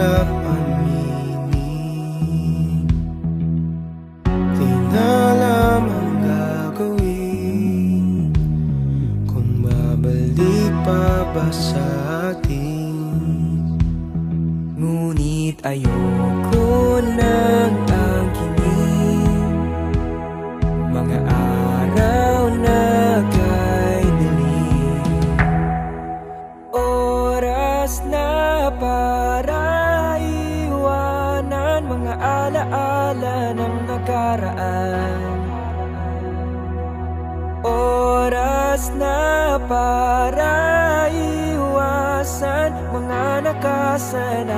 hirap aminin, di na alam ang gagawin, kung babalik pa ba sa atin. Ngunit ayoko nang angkinin mga araw na kay dilim. Oras na para iwanan mga alaala ng nakaraan. Oras na para iwasan mga nakasanayan.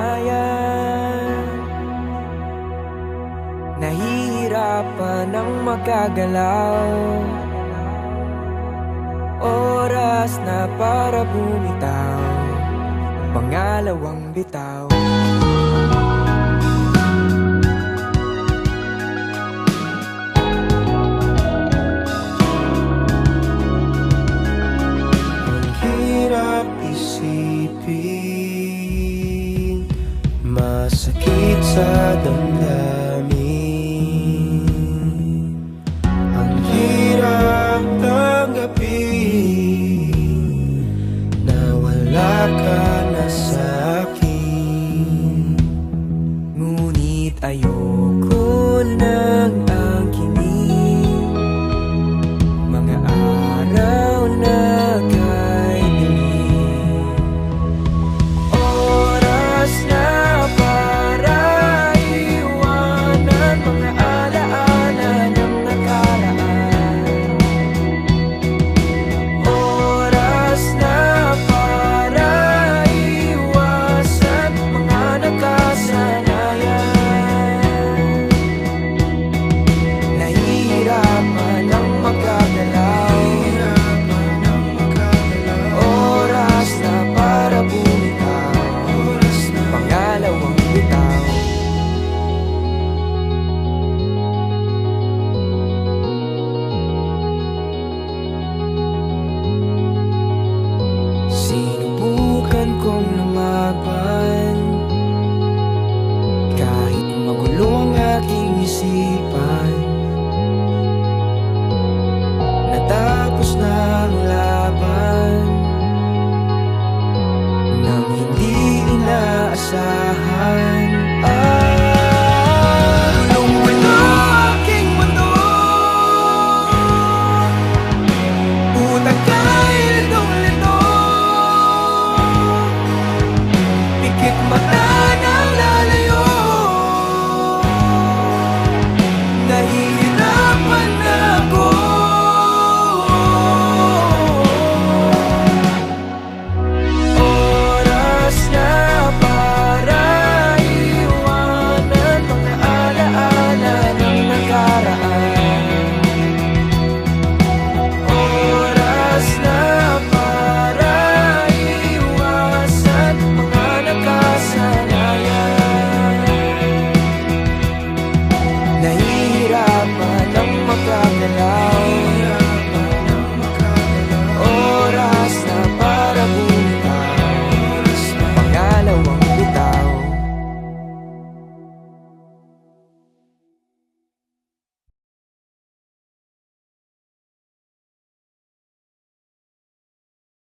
Nahihirapan ang magagalaw. Oras na para bumitaw, pangalawang bitaw. Hirap isipin, masakit sa damdamin,